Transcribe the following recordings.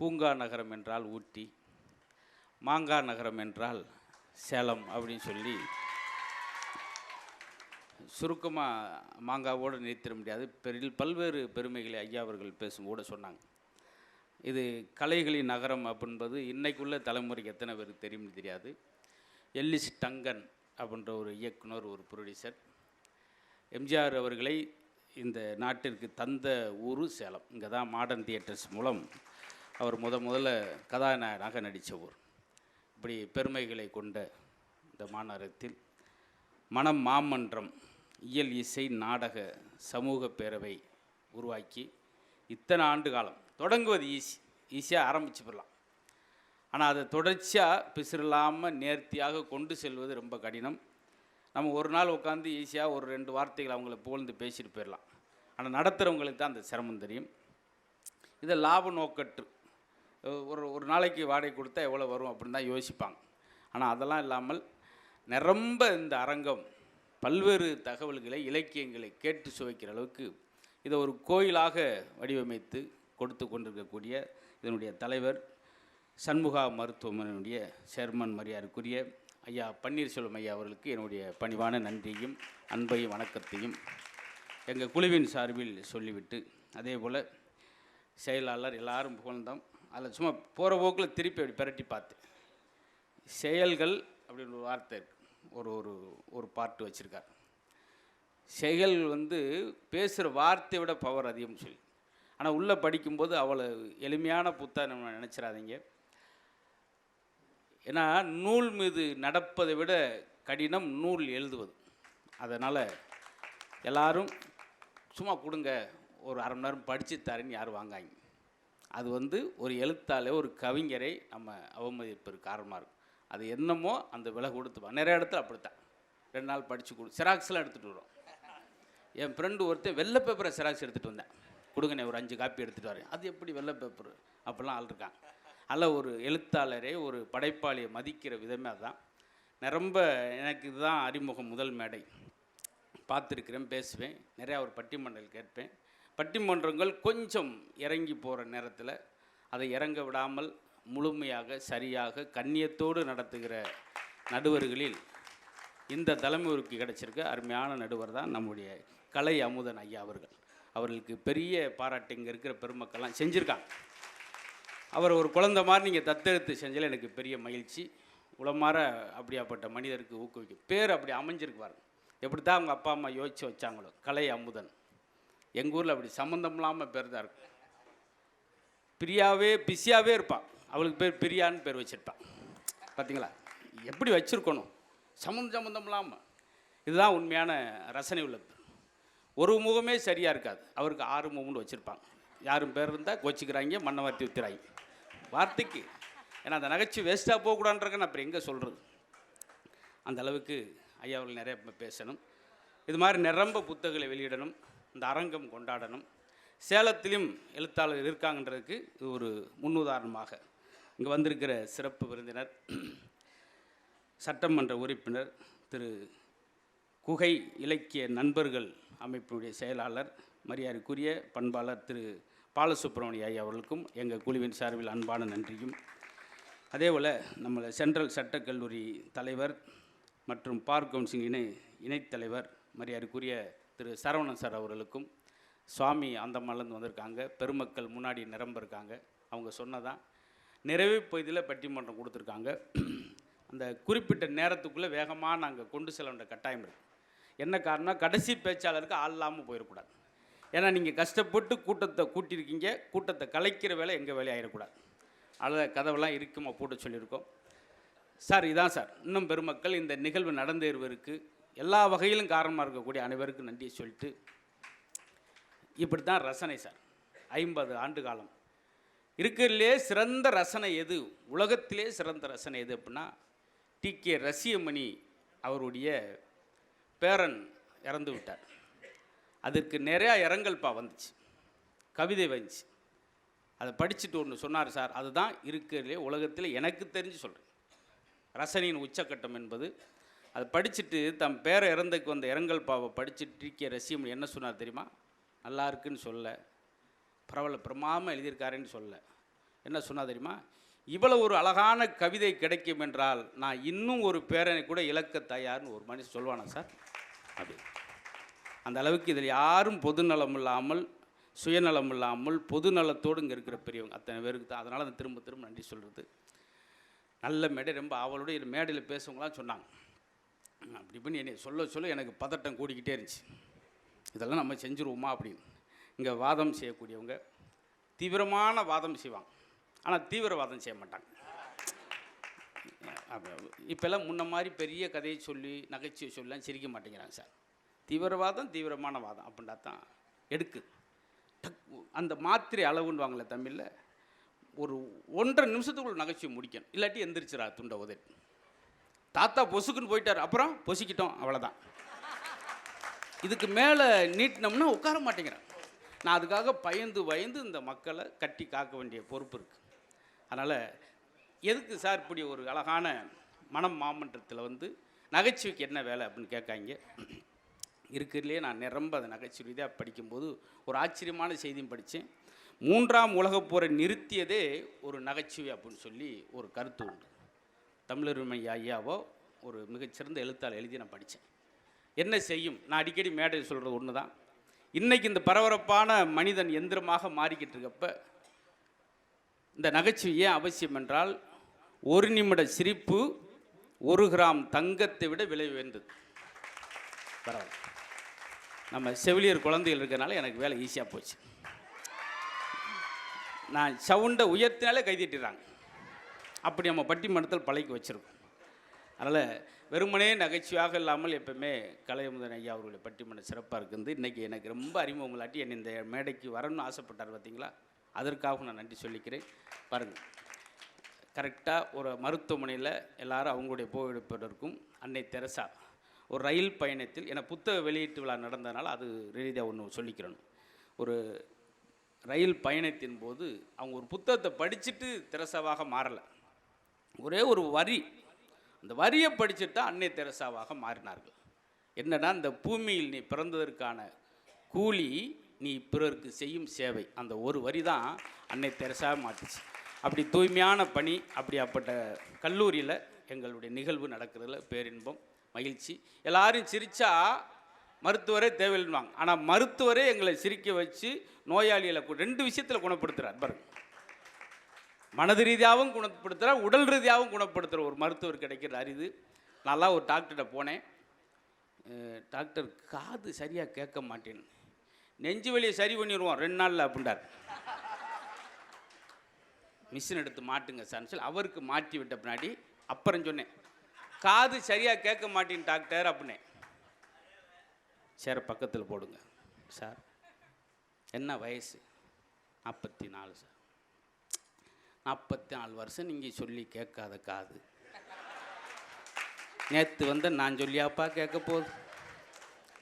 பூங்கா நகரம் என்றால் ஊட்டி, மாங்கா நகரம் என்றால் சேலம் அப்படின்னு சொல்லி சுருக்கமாக மாங்காவோடு நிறுத்திட முடியாது. பல்வேறு பெருமைகளை ஐயா அவர்கள் பேசும்போது சொன்னாங்க. இது கலைகளின் நகரம் அப்படின்பது இன்றைக்குள்ள தலைமுறைக்கு எத்தனை பேருக்கு தெரியும்னு தெரியாது. எல்லிஸ் டங்கன் அப்படின்ற ஒரு இயக்குனர், ஒரு ப்ரொடியூசர், எம்ஜிஆர் அவர்களை இந்த நாட்டிற்கு தந்த ஊர் சேலம். இங்கே தான் மாடர்ன் தியேட்டர்ஸ் மூலம் அவர் முதல்ல கதாநாயகனாக நடித்த ஊர். இப்படி பெருமைகளை கொண்ட இந்த மாநகரத்தில் மனம் மாமன்றம் இயல் இசை நாடக சமூக பேரவை உருவாக்கி இத்தனை ஆண்டு காலம் தொடங்குவது ஈஸியாக ஆரம்பிச்சு போடலாம். ஆனால் அதை தொடர்ச்சியாக பிசிறில்லாமல் நேர்த்தியாக கொண்டு செல்வது ரொம்ப கடினம். நம்ம ஒரு நாள் உட்காந்து ஈஸியாக ஒரு 2 வார்த்தைகள் அவங்கள புகழ்ந்து பேசிட்டு போயிடலாம். ஆனால் நடத்துகிறவங்களுக்கு தான் அந்த சிரமம் தெரியும். இதை லாப நோக்கற்று ஒரு நாளைக்கு வாடகை கொடுத்தா எவ்வளோ வரும் அப்படின்னு தான் யோசிப்பாங்க. ஆனால் அதெல்லாம் இல்லாமல் நிரம்ப இந்த அரங்கம் பல்வேறு தகவல்களை, இலக்கியங்களை கேட்டு சுவைக்கிற அளவுக்கு இதை ஒரு கோயிலாக வடிவமைத்து கொடுத்து கொண்டிருக்கக்கூடிய இதனுடைய தலைவர், சண்முகா மருத்துவமனையினுடைய சேர்மன் மரியாதைக்குரிய ஐயா பன்னீர்செல்வம் ஐயா அவர்களுக்கு என்னுடைய பணிவான நன்றியும் அன்பையும் வணக்கத்தையும் எங்கள் குழுவின் சார்பில் சொல்லிவிட்டு, அதே போல் செயலாளர் எல்லாரும் புகழ்ந்தோம். அதில் சும்மா போகிற போக்கில் திருப்பி அப்படி பிரட்டி பார்த்தேன். செயல்கள் அப்படின்னு ஒரு வார்த்தை ஒரு பாட்டு வச்சுருக்கார். செயல் பேசுகிற வார்த்தையை விட பவர் அதிகம்னு சொல்லி. ஆனால் உள்ளே படிக்கும்போது அவ்வளோ எளிமையான புத்தகம் நம்ம நினச்சிடாதீங்க. ஏன்னா நூல் மீது நடப்பதை விட கடினம் நூல் எழுதுவது. அதனால் எல்லாரும் சும்மா கொடுங்க, ஒரு அரை மணி நேரம் படித்து தரேன்னு யாரும் வாங்காங்க. அது ஒரு எழுத்தாலே ஒரு கவிஞரை நம்ம அவமதிப்பதற்கு காரணமாக இருக்கும். அது என்னமோ அந்த விலை கொடுத்துப்பா. நிறைய இடத்துல அப்படித்தான் 2 நாள் படித்து செராக்ஸ்லாம் எடுத்துகிட்டு வரும். என் ஃப்ரெண்டு ஒருத்தர் வெள்ளை பேப்பரை செராக்ஸ் எடுத்துகிட்டு வந்தேன், கொடுங்கண்ணே ஒரு 5 காப்பி எடுத்துகிட்டு வரேன். அது எப்படி வெள்ளை பேப்பர் அப்படிலாம் ஆள் இருக்காங்க. அதில் ஒரு எழுத்தாளரே, ஒரு படைப்பாளியை மதிக்கிற விதமே அதுதான். நிரம்ப எனக்கு இதுதான் அறிமுகம், முதல் மேடை. பார்த்துருக்கிறேன், பேசுவேன், நிறையா ஒரு பட்டிமன்றங்கள் கேட்பேன். பட்டிமன்றங்கள் கொஞ்சம் இறங்கி போகிற நேரத்தில் அதை இறங்க விடாமல் முழுமையாக சரியாக கண்ணியத்தோடு நடத்துகிற நடுவர்களில் இந்த தலைமுறைக்கு கிடைச்சிருக்க அருமையான நடுவர் தான் நம்முடைய கலை அமுதன் ஐயா அவர்கள். அவர்களுக்கு பெரிய பாராட்டு இங்கே இருக்கிற பெருமக்கள்லாம் செஞ்சுருக்காங்க. அவர் ஒரு குழந்தை மாதிரி நீங்கள் தத்தெடுத்து செஞ்சால் எனக்கு பெரிய மகிழ்ச்சி. உளமாற அப்படியாப்பட்ட மனிதருக்கு ஊக்குவிக்கும். பேர் அப்படி அமைஞ்சிருக்குவார். எப்படி தான் அவங்க அப்பா அம்மா யோசித்து வச்சாங்களோ, கலை அமுதன். எங்கள் ஊரில் அப்படி சம்மந்தம் இல்லாமல் பேர் தான் இருக்கும். பிஸியாகவே இருப்பாள், அவளுக்கு பேர் பிரியான்னு பேர் வச்சுருப்பான். பார்த்தீங்களா எப்படி வச்சுருக்கணும், சம்மந்தம் இல்லாமல். இதுதான் உண்மையான ரசனை உள்ள பேர். ஒரு முகமே சரியாக இருக்காது, அவருக்கு 6 முகம்னு வச்சுருப்பாங்க. யாரும் பேர் இருந்தால் கோச்சிக்கிறாங்க, மண்ணை வார்த்தி ஊற்றுறாங்க வார்த்தைக்கு. ஏன்னா அந்த நகைச்சி வேஸ்ட்டாக போகக்கூடாதுன்றக்க நான் அப்புறம் எங்கே சொல்கிறது. அந்த அளவுக்கு ஐயா அவர்கள் நிறைய பேசணும். இது மாதிரி நிரம்ப புத்தகங்களை வெளியிடணும், இந்த அரங்கம் கொண்டாடணும். சேலத்திலும் எழுத்தாளர் இருக்காங்கன்றதுக்கு இது ஒரு முன்னுதாரணமாக. இங்கே வந்திருக்கிற சிறப்பு விருந்தினர், சட்டமன்ற உறுப்பினர் திரு குகை இலக்கிய நண்பர்கள் அமைப்பினுடைய செயலாளர், மரியாதைக்குரிய பண்பாளர் திரு பாலசுப்ரமணிய ஐயா அவர்களுக்கும் எங்கள் குழுவின் சார்பில் அன்பான நன்றியும், அதேபோல் நம்ம சென்ட்ரல் சட்டக்கல்லூரி தலைவர் மற்றும் பார் கவுன்சில் இணைத்தலைவர் மரியாதைக்குரிய திரு சரவணன் சார் அவர்களுக்கும், சுவாமி அந்தமான்லேருந்து வந்திருக்காங்க, பெருமக்கள் முன்னாடி நிரம்ப இருக்காங்க. அவங்க சொன்னதான் நிறைவு பகுதியில் பட்டிமன்றம் கொடுத்துருக்காங்க. அந்த குறிப்பிட்ட நேரத்துக்குள்ளே வேகமாக நாங்கள் கொண்டு செல்ல வேண்டிய கட்டாயம் இருக்குது. என்ன காரணம், கடைசி பேச்சாளருக்கு ஆள் இல்லாமல் போயிடக்கூடாது. ஏன்னா நீங்கள் கஷ்டப்பட்டு கூட்டத்தை கூட்டியிருக்கீங்க, கூட்டத்தை கலைக்கிற வேலை எங்கள் வேலையாகிடக்கூடாது. அதில் கதவெல்லாம் இருக்குமா போட்டு சொல்லியிருக்கோம் சார். இதான் சார், இன்னும் பெருமக்கள் இந்த நிகழ்வு நடந்தேறுவதற்கு எல்லா வகையிலும் காரணமாக இருக்கக்கூடிய அனைவருக்கும் நன்றியை சொல்லிட்டு, இப்படி தான் ரசனை சார். 50 ஆண்டு காலம் இருக்கிறதுலே சிறந்த ரசனை எது, உலகத்திலே சிறந்த ரசனை எது அப்படின்னா, டி.கே. ரசியமணி அவருடைய பேரன் இறந்து விட்டார். அதற்கு நிறையா இரங்கல்பா வந்துச்சு, கவிதை வந்துச்சு. அதை படிச்சுட்டு ஒன்று சொன்னார் சார், அதுதான் இருக்கிறதுலே உலகத்தில் எனக்கு தெரிஞ்சு சொல்கிறேன் ரசனையின் உச்சக்கட்டம் என்பது. அதை படிச்சுட்டு தம் பேரை இறந்துக்கு வந்த இரங்கல்பாவை படிச்சுட்டு டி.கே. ரசியமணி என்ன சொன்னார் தெரியுமா? நல்லா இருக்குன்னு சொல்ல, பிரமாமல் எழுதியிருக்காருன்னு சொல்ல, என்ன சொன்னா தெரியுமா? இவ்வளவு ஒரு அழகான கவிதை கிடைக்கும் என்றால் நான் இன்னும் ஒரு பேரனை கூட இழக்க தயார்னு ஒரு மனுஷன் சொல்வானா சார்? அப்படி அந்த அளவுக்கு இதில் யாரும் பொதுநலம் இல்லாமல், சுயநலம் இல்லாமல், பொதுநலத்தோடு இங்கே இருக்கிற பெரியவங்க அத்தனை பேருக்கு தான். அதனால் அதை திரும்ப திரும்ப நன்றி சொல்கிறது. நல்ல மேடை, ரொம்ப ஆவலோடு இது மேடையில் பேசுவங்களாம் சொன்னாங்க. அப்படி இப்படின்னு என்னை சொல்ல சொல்ல எனக்கு பதட்டம் கூடிக்கிட்டே இருந்துச்சு. இதெல்லாம் நம்ம செஞ்சுருவோமா அப்படின்னு. இங்கே வாதம் செய்யக்கூடியவங்க தீவிரமான வாதம் செய்வாங்க, ஆனால் தீவிரவாதம் செய்ய மாட்டாங்க. இப்போல்லாம் முன்ன மாதிரி பெரிய கதையை சொல்லி நகைச்சுவை சொல்லலாம் சிரிக்க மாட்டேங்கிறாங்க சார். தீவிரவாதம் தீவிரமான வாதம் அப்படின்னா தான் எடுக்கு. அந்த மாத்திரை அளவுன்னு தமிழில் ஒரு 1.5 நிமிஷத்துக்குள்ள நகைச்சுவை முடிக்கணும், இல்லாட்டி எந்திரிச்சிடா துண்டை உதவி. தாத்தா பொசுக்குன்னு போயிட்டார், அப்புறம் பொசிக்கிட்டோம், அவ்வளோதான். இதுக்கு மேலே நீட்டினோம்னா உட்கார மாட்டேங்கிறேன். நான் அதுக்காக பயந்து இந்த மக்களை கட்டி காக்க வேண்டிய பொறுப்பு இருக்குது. அதனால் எதுக்கு சார் இப்படி ஒரு அழகான மனம் மாமன்றத்தில் நகைச்சுவைக்கு என்ன வேலை அப்படின்னு கேட்காங்க. இருக்கிறதுலேயே நான் நிரம்ப அதை நகைச்சுவை ரீதியாக படிக்கும்போது ஒரு ஆச்சரியமான செய்தியும் படித்தேன். 3ஆம் உலகப் போரை நிறுத்தியதே ஒரு நகைச்சுவை அப்படின்னு சொல்லி ஒரு கருத்து உண்டு. தமிழருமை ஐயாவோ ஒரு மிகச்சிறந்த எழுத்தாளர் எழுதி நான் படித்தேன். என்ன செய்யும், நான் அடிக்கடி மேடையில் சொல்கிறது ஒன்று தான். இன்றைக்கி இந்த பரபரப்பான மனிதன் எந்திரமாக மாறிக்கிட்டு இருக்கப்ப இந்த நகைச்சுவை ஏன் அவசியம் என்றால், 1 நிமிட சிரிப்பு 1 கிராம் தங்கத்தை விட விலை உயர்ந்தது. பரவாயில்ல, நம்ம செவிலியர் குழந்தைகள் இருக்கிறனால எனக்கு வேலை ஈஸியாக போச்சு. நான் சவுண்டை உயர்த்தினாலே கைதிட்டுறாங்க. அப்படி நம்ம பட்டிமன்றத்தில் பழக்கி வச்சுருக்கோம். அதனால் வெறுமனே நகைச்சுவையாக இல்லாமல் எப்பவுமே கலையமுதன் ஐயா அவர்களுடைய பட்டிமன்றம் சிறப்பாக இருக்குது. இன்றைக்கி எனக்கு ரொம்ப அறிமுகங்களாட்டி என்னை இந்த மேடைக்கு வரணும்னு ஆசைப்பட்டார் பார்த்தீங்களா, அதற்காக நான் நன்றி சொல்லிக்கிறேன். பாருங்கள், கரெக்டாக ஒரு மருத்துவமனையில் எல்லாரும் அவங்களுடைய புகைப்படத்திற்கும் அன்னை தெரசா ஒரு ரயில் பயணத்தில், என புத்தக வெளியீட்டு விழா நடந்ததுனால அது ரீதியாக ஒன்று சொல்லிக்கிறேன். ஒரு ரயில் பயணத்தின் போது அவங்க ஒரு புத்தகத்தை படிச்சுட்டு தெரசாவாக மாறலை, ஒரே ஒரு வரி, அந்த வரியை படிச்சுட்டு தான் அன்னை தெரசாவாக மாறினார்கள். என்னன்னா, இந்த பூமியில் நீ பிறந்ததற்கான கூலி நீ பிறருக்கு செய்யும் சேவை, அந்த ஒரு வரி தான் அன்னை தெரசா மாட்டுச்சு. அப்படி தூய்மையான பணி, அப்படியாப்பட்ட கல்லூரியில் எங்களுடைய நிகழ்வு நடக்கிறதுல பேரின்பம், மகிழ்ச்சி. எல்லாரும் சிரித்தா மருத்துவரே தேவையில்லைன்னுவாங்க, ஆனால் மருத்துவரே எங்களை சிரிக்க வச்சு நோயாளிகளை 2 விஷயத்தில் குணப்படுத்துகிறார் பாருங்க. மனது ரீதியாகவும் குணப்படுத்துகிறார், உடல் ரீதியாகவும் குணப்படுத்துகிற ஒரு மருத்துவர் கிடைக்கிற அரிது. நல்லா ஒரு டாக்டர்கிட்ட போனேன். டாக்டர், காது சரியாக கேட்க மாட்டேன்னு, நெஞ்சு வலியை சரி பண்ணிடுவோம் 2 நாளில் அப்படின்றார். மிஷின் எடுத்து மாட்டுங்க சார்னு சொல்லி அவருக்கு மாட்டி விட்ட பின்னாடி அப்புறம் சொன்னேன், காது சரியாக கேட்க மாட்டேன் டாக்டர் அப்படின்னேன். சரி, பக்கத்தில் போடுங்க சார். என்ன வயசு? 44 சார். 44 வருஷம் நீங்கள் சொல்லி கேட்காத காது, நேற்று நான் சொல்லியாப்பா கேட்க போகுது.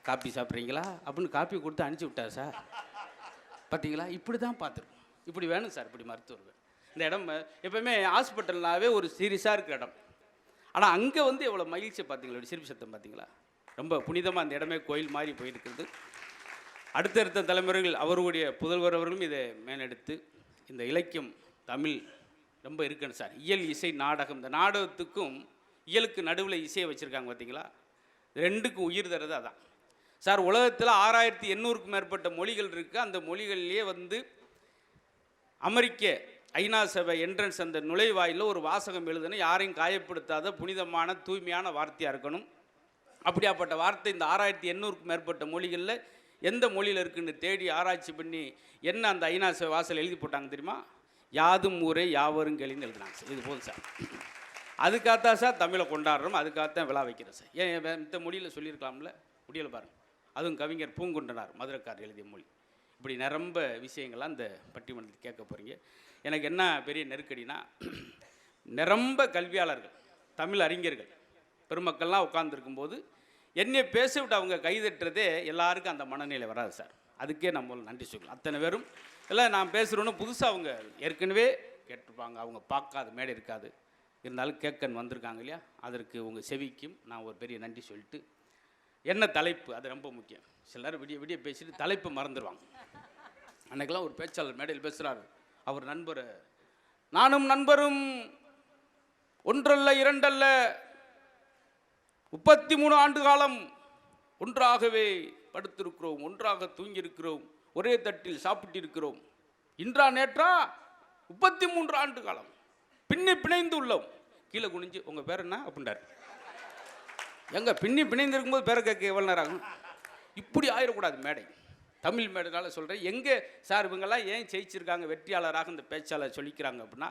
காப்பி சாப்பிட்றீங்களா அப்படின்னு காப்பி கொடுத்து அனுப்பிச்சி விட்டா சார். பார்த்தீங்களா, இப்படி தான் பார்த்துருக்கோம். இப்படி வேணும் சார், இப்படி மருத்துவர்கள். இந்த இடம் எப்போவுமே ஹாஸ்பிட்டல்னாவே ஒரு சீரியஸாக இருக்கிற இடம், ஆனால் அங்கே எவ்வளோ மகிழ்ச்சியை பார்த்தீங்களா, சிரிப்பு சத்தம் பார்த்தீங்களா, ரொம்ப புனிதமாக அந்த இடமே கோயில் மாதிரி போயிருக்கிறது. அடுத்தடுத்த தலைமுறைகள் அவருடைய புதல்வர் அவர்களும் இதை மேலெடுத்து இந்த இலக்கியம் தமிழ் ரொம்ப இருக்குன்னு சார். இயல், இசை, நாடகம், இந்த நாடகத்துக்கும் இயலுக்கு நடுவில் இசையை வச்சுருக்காங்க பார்த்தீங்களா, 2க்கும் உயிர் தர்றது அதான் சார். உலகத்தில் 6800க்கும் மேற்பட்ட மொழிகள் இருக்குது. அந்த மொழிகள்லேயே அமெரிக்க ஐநா சபை என்ட்ரன்ஸ் அந்த நுழைவாயில் ஒரு வாசகம் எழுதுனா யாரையும் காயப்படுத்தாத புனிதமான தூய்மையான வார்த்தையாக இருக்கணும். அப்படியாப்பட்ட வார்த்தை இந்த 6800க்கும் மேற்பட்ட மொழிகளில் எந்த மொழியில் இருக்குன்னு தேடி ஆராய்ச்சி பண்ணி என்ன அந்த ஐநா சபை வாசல் எழுதி போட்டாங்க தெரியுமா? யாதும் ஊரே யாவரும் கேளின்னு எழுதினாங்க சார். இது போதும் சார். அதுக்காகத்தான் சார் தமிழை கொண்டாடுறோம், அதுக்காகத்தான் விழா வைக்கிறோம் சார். ஏன் இந்த மொழியில் சொல்லியிருக்கலாம்ல, முடியலை பாருங்கள். அதுவும் கவிஞர் பூங்குன்றனார் மதுரைக்கார் எழுதிய மொழி. இப்படி நிரம்ப விஷயங்கள்லாம் இந்த பட்டிமன்றத்தில் கேட்க போகிறீங்க. எனக்கு என்ன பெரிய நெருக்கடினா, நிரம்ப கல்வியாளர்கள், தமிழ் அறிஞர்கள் பெருமக்கள்லாம் உட்கார்ந்துருக்கும்போது என்னை பேச விட்டு அவங்க கைதட்டுறதே எல்லாருக்கும் அந்த மனநிலை வராது சார். அதுக்கே நம்ம நன்றி சொல்லலாம். அத்தனை பேரும் எல்லாம் நான் பேசுகிறோன்னு புதுசாக அவங்க ஏற்கனவே கேட்டிருப்பாங்க, அவங்க பார்க்காத மேடை இருக்காது, இருந்தாலும் கேட்கன்னு வந்திருக்காங்க இல்லையா, அதற்கு உங்கள் செவிக்கும் நான் ஒரு பெரிய நன்றி சொல்லிட்டு, என்ன தலைப்பு அது ரொம்ப முக்கியம். சிலர் விடிய விடிய பேசிட்டு தலைப்பு மறந்துடுவாங்க. அன்றைக்கெல்லாம் ஒரு பேச்சாளர் மேடையில் பேசுகிறாரு, அவர் நண்பரை நானும் நண்பரும் ஒன்றல்ல இரண்டல்ல 33 ஆண்டு காலம் ஒன்றாகவே படுத்திருக்கிறோம், ஒன்றாக தூங்கியிருக்கிறோம், ஒரே தட்டில் சாப்பிட்டிருக்கிறோம். இன்றா நேற்றா 33 ஆண்டு காலம் பின்னி பிணைந்து உள்ளோம். கீழே குனிஞ்சு உங்கள் பேர் என்ன அப்படின்றார். எங்க பின்னி பிணைந்து இருக்கும்போது பேரை கேட்க எவ்வளோ நேரம் ஆகும்? இப்படி ஆயிடக்கூடாது மேடை. தமிழ் மேடைனால சொல்கிறேன். எங்கே சார் இவங்கெல்லாம் ஏன் ஜெயிச்சிருக்காங்க வெற்றியாளராக இந்த பேச்சாளர் சொல்லிக்கிறாங்க அப்படின்னா,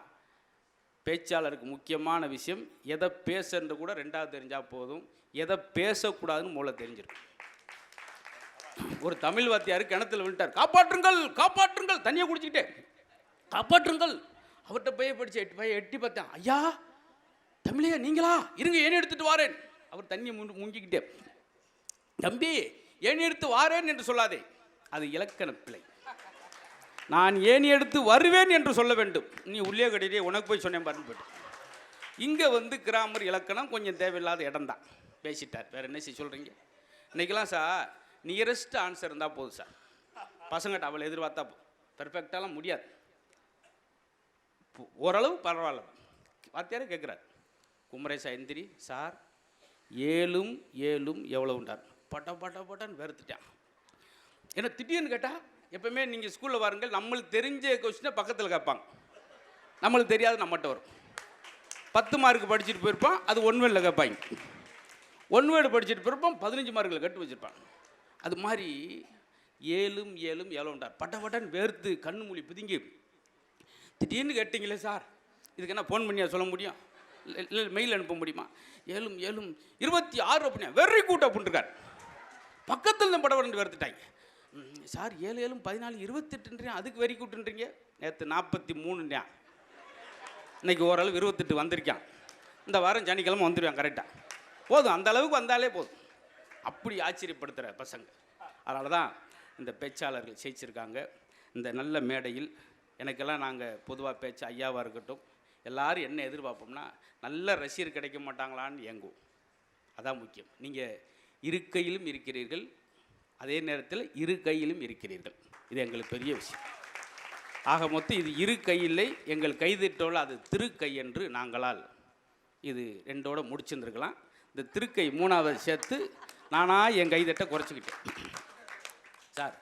பேச்சாளருக்கு முக்கியமான விஷயம் எதை பேசுறது கூட ரெண்டாவது தெரிஞ்சால் போதும், எதை பேசக்கூடாதுன்னு மூளை தெரிஞ்சிருக்கும். ஒரு தமிழ் வாத்தியார் கிணத்துல விட்டார், காப்பாற்றுங்கள் காப்பாற்றுங்கள், தண்ணியை குடிச்சிக்கிட்டே காப்பாற்றுங்கள். அவர்கிட்ட போய் படிச்சு எட்டி பார்த்தேன், ஐயா தமிழையா நீங்களா, இருங்க ஏன் எடுத்துட்டு வாரேன். அவர் தண்ணியை முங்கிக்கிட்டே, தம்பி ஏன் எடுத்து வாரேன் என்று சொல்லாதே, அது இலக்கண பிழை. நான் ஏணி எடுத்து வருவேன் என்று சொல்ல வேண்டும். நீ உள்ளே கடையிலே உனக்கு போய் சொன்னேன் பாருன்னு போய்ட்டு. இங்கே கிராமர் இலக்கணம் கொஞ்சம் தேவையில்லாத இடம் தான் பேசிட்டார். வேறு என்ன சொல்கிறீங்க? இன்றைக்கெல்லாம் சார் நியரஸ்ட் ஆன்சர் இருந்தால் போதும் சார். பசங்கள்கிட்ட அவளை எதிர்பார்த்தா பெர்ஃபெக்டாலாம் முடியாது. ஓரளவு பரவாயில்ல. வாத்தியாரே கேட்குறார், குமரேசா எந்திரி சார், 7 7 எவ்வளோ உண்டார்? பட்ட பட்ட பட்டன்னு வெறுத்துட்டான். ஏன்னா திடீர்னு கேட்டால், எப்பவுமே நீங்கள் ஸ்கூலில் வாருங்கள், நம்மளுக்கு தெரிஞ்ச கொஸ்டினை பக்கத்தில் கேட்பாங்க, நம்மளுக்கு தெரியாது நம்மகிட்ட வரும். 10 மார்க் படிச்சுட்டு போயிருப்பான், அது 1 வேர்டில் கேட்பாங்க. 1 வேர்டு படிச்சுட்டு போயிருப்பான், 15 மார்க்கில் கட்டு வச்சுருப்பான். அது மாதிரி 7 7 எவ்வளோ உண்டார்? பட்ட பட்டன்னு வேர்த்து கண்ணு மொழி பிதுங்கி திடீர்னு கேட்டிங்களே சார், இதுக்கு என்ன ஃபோன் பண்ணியா சொல்ல முடியும், இல்லை மெயில் அனுப்ப முடியுமா? 7 7 26 அப்படின்னா வெரி குட் அப்படின்ட்டுருக்கார். பக்கத்தில் இந்த படவரண்டு வேர்த்துட்டாங்க. சார் 7 7 14 28ன்றீங்க, அதுக்கு வெரி குட்ன்றீங்க. நேற்று 43ன்றா, இன்னைக்கு ஓரளவு 28 வந்திருக்கான். இந்த வாரம் சனிக்கிழமை வந்துடுவான் கரெக்டாக. போதும், அந்த அளவுக்கு வந்தாலே போதும். அப்படி ஆச்சரியப்படுத்துகிற பசங்க. அதனால தான் இந்த பேச்சாளர்கள் ஜெயிச்சிருக்காங்க. இந்த நல்ல மேடையில் எனக்கெல்லாம் நாங்கள் பொதுவாக பேச்சு ஐயாவாக இருக்கட்டும், எல்லோரும் என்ன எதிர்பார்ப்போம்னா, நல்ல ரசிகர் கிடைக்க மாட்டாங்களான்னு ஏங்குவோம். அதான் முக்கியம். நீங்கள் இருக்கையிலும் இருக்கிறீர்கள், அதே நேரத்தில் இரு கையிலும் இருக்கிறீர்கள். இது எங்களுக்கு பெரிய விஷயம். ஆக மொத்தம் இது இரு கையில்லை, எங்கள் கைதிட்டோல் அது திருக்கை என்று நாங்களால் இது 2ஓட முடிச்சிருந்துருக்கலாம். இந்த திருக்கை 3வது சேர்த்து நானாக என் கைதட்டை குறைச்சிக்கிட்டேன் சார்.